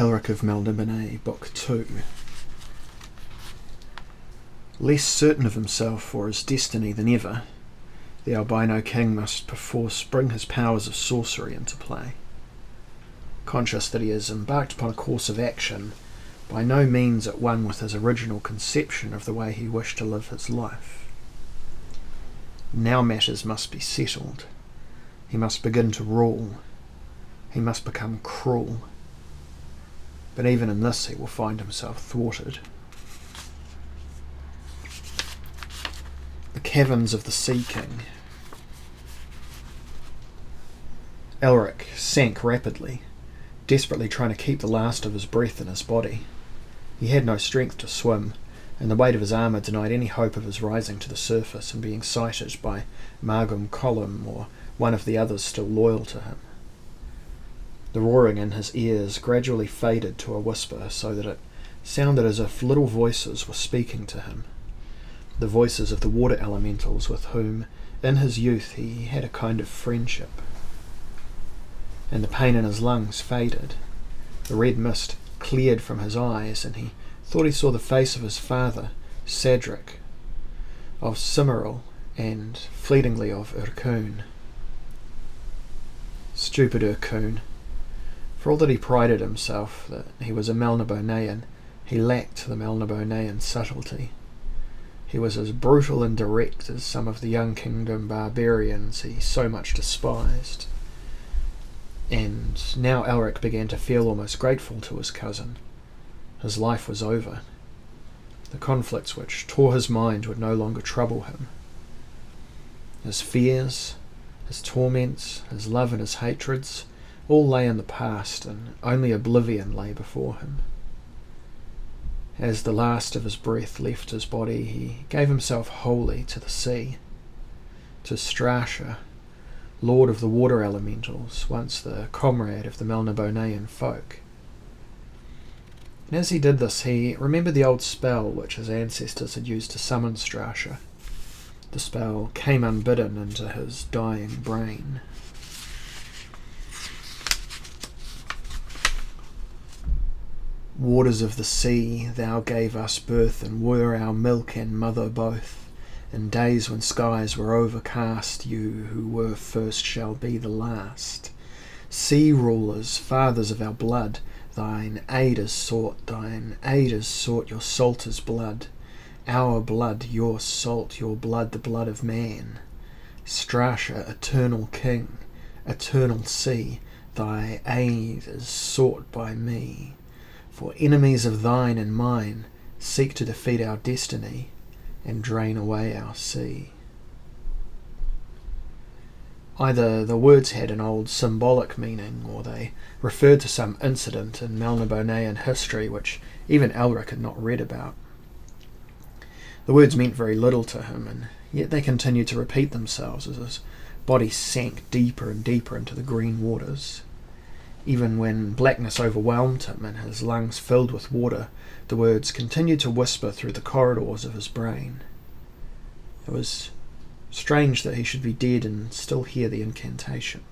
Elric of Melnibone, Book 2. Less certain of himself or his destiny than ever, the albino king must perforce bring his powers of sorcery into play. Conscious that he has embarked upon a course of action by no means at one with his original conception of the way he wished to live his life. Now matters must be settled. He must begin to rule. He must become cruel. But even in this he will find himself thwarted. The Caverns of the Sea King. Elric sank rapidly, desperately trying to keep the last of his breath in his body. He had no strength to swim, and the weight of his armour denied any hope of his rising to the surface and being sighted by Margum Colum or one of the others still loyal to him. The roaring in his ears gradually faded to a whisper, so that it sounded as if little voices were speaking to him, the voices of the water elementals with whom, in his youth, he had a kind of friendship. And the pain in his lungs faded. The red mist cleared from his eyes, and he thought he saw the face of his father, Cedric, of Cimmeril, and fleetingly of Urkun. Stupid Urkun! For all that he prided himself that he was a Melnibonean, he lacked the Melnibonean subtlety. He was as brutal and direct as some of the young kingdom barbarians he so much despised. And now Elric began to feel almost grateful to his cousin. His life was over. The conflicts which tore his mind would no longer trouble him. His fears, his torments, his love and his hatreds, all lay in the past, and only oblivion lay before him. As the last of his breath left his body, he gave himself wholly to the sea, to Strasha, lord of the water elementals, once the comrade of the Melnibonean folk. And as he did this, he remembered the old spell which his ancestors had used to summon Strasha. The spell came unbidden into his dying brain. Waters of the sea, thou gave us birth, and were our milk and mother both. In days when skies were overcast, you who were first shall be the last. Sea rulers, fathers of our blood, thine aid is sought, your salt is blood. Our blood, your salt, your blood, the blood of man. Strasha, eternal king, eternal sea, thy aid is sought by me. For enemies of thine and mine seek to defeat our destiny and drain away our sea. Either the words had an old symbolic meaning, or they referred to some incident in Melnibonean history which even Elric had not read about. The words meant very little to him, and yet they continued to repeat themselves as his body sank deeper and deeper into the green waters. Even when blackness overwhelmed him and his lungs filled with water, the words continued to whisper through the corridors of his brain. It was strange that he should be dead and still hear the incantation.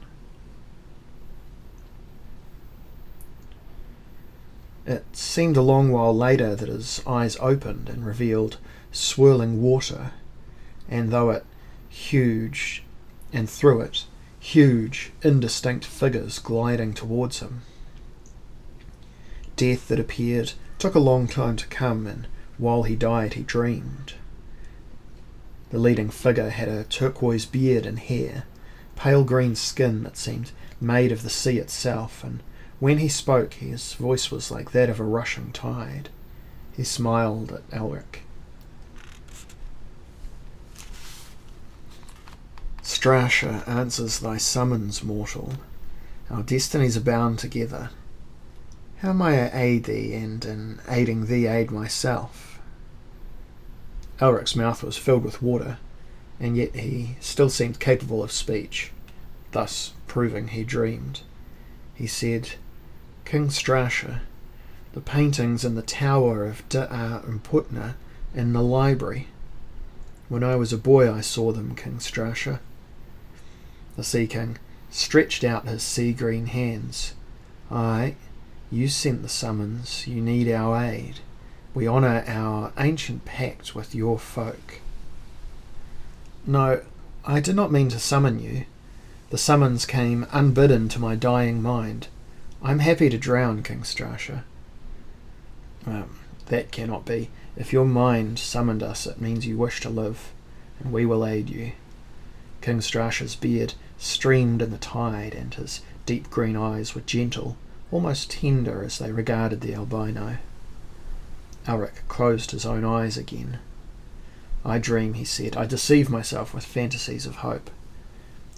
It seemed a long while later that his eyes opened and revealed swirling water, and through it, huge, indistinct figures gliding towards him. Death, it appeared, took a long time to come, and while he died he dreamed. The leading figure had a turquoise beard and hair, pale green skin that seemed made of the sea itself, and when he spoke his voice was like that of a rushing tide. He smiled at Elric. Strasha answers thy summons, mortal. Our destinies are bound together. How may I aid thee, and in aiding thee aid myself? Elric's mouth was filled with water, and yet he still seemed capable of speech, thus proving he dreamed. He said, King Strasha, the paintings in the tower of Da'a Umputna in the library. When I was a boy I saw them, King Strasha. The Sea King stretched out his sea-green hands. Aye, You sent the summons. You need our aid. We honour our ancient pact with your folk. No, I did not mean to summon you. The summons came unbidden to my dying mind. I'm happy to drown, King Strasha. That cannot be. If your mind summoned us, it means you wish to live, and we will aid you. King Strasha's beard streamed in the tide, and his deep green eyes were gentle, almost tender as they regarded the albino. Elric closed his own eyes again. I dream, he said. I deceive myself with fantasies of hope.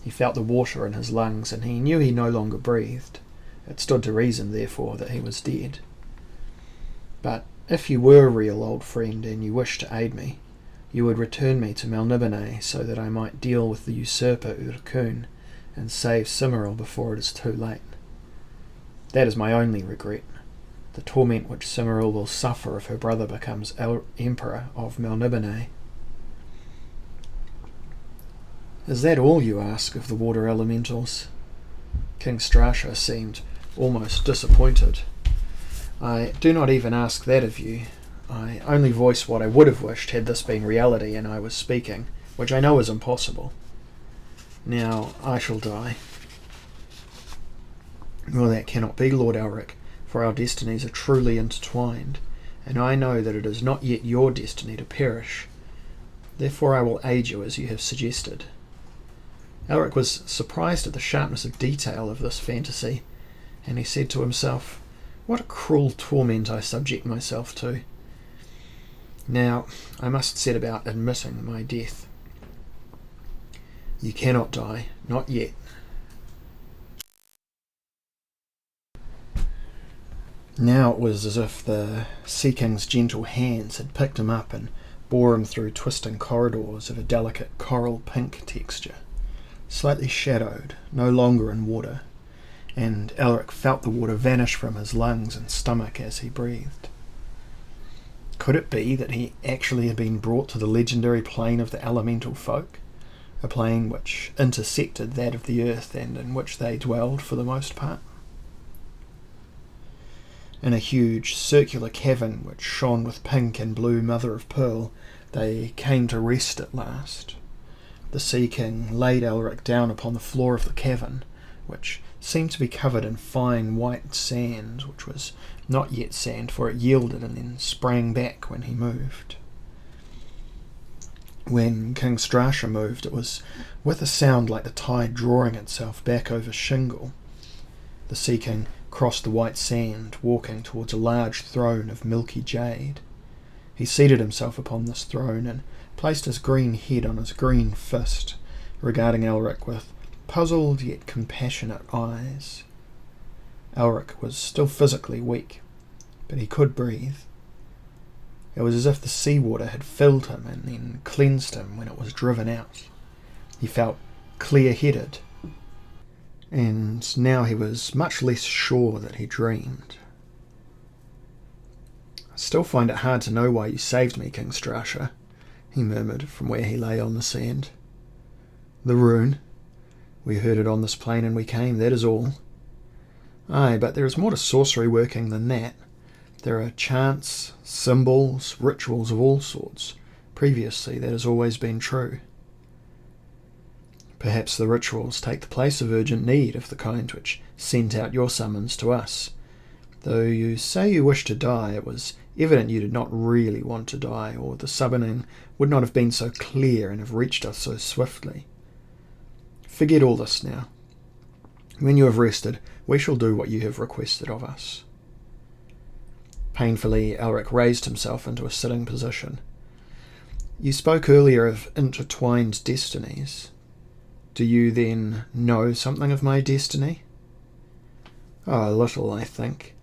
He felt the water in his lungs, and he knew he no longer breathed. It stood to reason, therefore, that he was dead. But if you were a real old friend and you wished to aid me, you would return me to Melnibone so that I might deal with the usurper Urkun and save Cymoril before it is too late. That is my only regret, the torment which Cymoril will suffer if her brother becomes Emperor of Melnibone. Is that all you ask of the water elementals? King Strasha seemed almost disappointed. I do not even ask that of you. I only voice what I would have wished had this been reality and I was speaking, which I know is impossible. Now I shall die. Well, that cannot be, Lord Elric, for our destinies are truly intertwined, and I know that it is not yet your destiny to perish. Therefore I will aid you as you have suggested. Elric was surprised at the sharpness of detail of this fantasy, and he said to himself, "What a cruel torment I subject myself to. Now I must set about admitting my death." "You cannot die, not yet." Now it was as if the Sea King's gentle hands had picked him up and bore him through twisting corridors of a delicate coral pink texture, slightly shadowed, no longer in water, and Elric felt the water vanish from his lungs and stomach as he breathed. Could it be that he actually had been brought to the legendary plane of the elemental folk, a plane which intersected that of the earth and in which they dwelled for the most part? In a huge circular cavern which shone with pink and blue mother of pearl, they came to rest at last. The Sea King laid Elric down upon the floor of the cavern, which seemed to be covered in fine white sand, which was not yet sand, for it yielded and then sprang back when he moved. When King Strasha moved, it was with a sound like the tide drawing itself back over shingle. The Sea King crossed the white sand, walking towards a large throne of milky jade. He seated himself upon this throne and placed his green head on his green fist, regarding Elric with puzzled yet compassionate eyes. Elric was still physically weak, but he could breathe. It was as if the seawater had filled him and then cleansed him when it was driven out. He felt clear-headed, and now he was much less sure that he dreamed. "I still find it hard to know why you saved me, King Strasha," he murmured from where he lay on the sand. "The rune. We heard it on this plane and we came, that is all." "Aye, but there is more to sorcery working than that. There are chants, symbols, rituals of all sorts. Previously, that has always been true." "Perhaps the rituals take the place of urgent need of the kind which sent out your summons to us. Though you say you wish to die, it was evident you did not really want to die, or the summoning would not have been so clear and have reached us so swiftly. Forget all this now. When you have rested, we shall do what you have requested of us." Painfully, Elric raised himself into a sitting position. "You spoke earlier of intertwined destinies. Do you then know something of my destiny?" "Oh, a little, I think.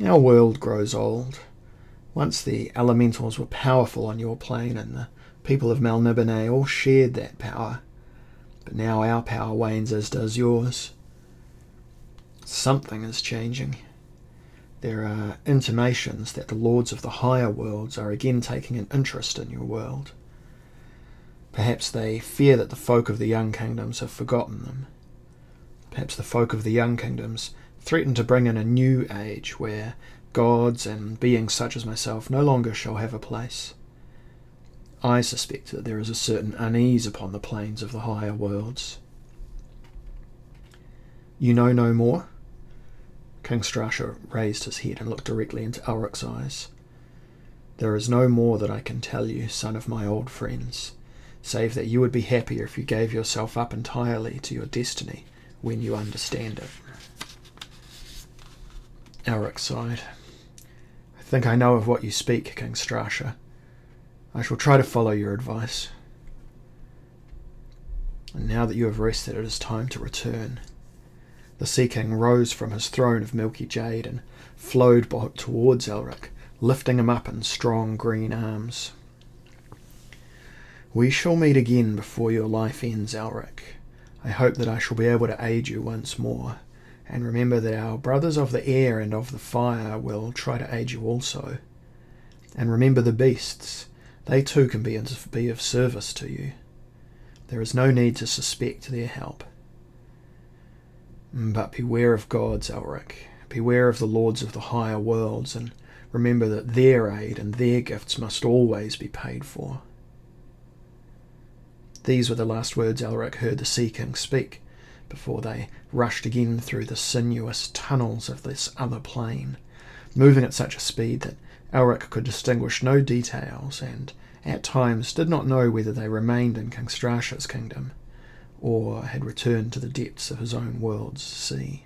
Our world grows old. Once the elementals were powerful on your plane, and the people of Melnibone all shared that power. But now our power wanes, as does yours. Something is changing. There are intimations that the lords of the higher worlds are again taking an interest in your world. Perhaps they fear that the folk of the young kingdoms have forgotten them. Perhaps the folk of the young kingdoms threaten to bring in a new age where gods and beings such as myself no longer shall have a place. I suspect that there is a certain unease upon the planes of the higher worlds. You know no more? King Strasha raised his head and looked directly into Elric's eyes. There is no more that I can tell you, son of my old friends, save that you would be happier if you gave yourself up entirely to your destiny when you understand it. Elric sighed. I think I know of what you speak, King Strasha. I shall try to follow your advice. And now that you have rested, it is time to return. The Sea King rose from his throne of milky jade and flowed towards Elric, lifting him up in strong green arms. We shall meet again before your life ends, Elric. I hope that I shall be able to aid you once more, and remember that our brothers of the air and of the fire will try to aid you also. And remember the beasts. They too can be of service to you. There is no need to suspect their help. But beware of gods, Elric. Beware of the lords of the higher worlds, and remember that their aid and their gifts must always be paid for. These were the last words Elric heard the Sea King speak, before they rushed again through the sinuous tunnels of this other plane, moving at such a speed that Elric could distinguish no details, and at times did not know whether they remained in King Strasha's kingdom, or had returned to the depths of his own world's sea.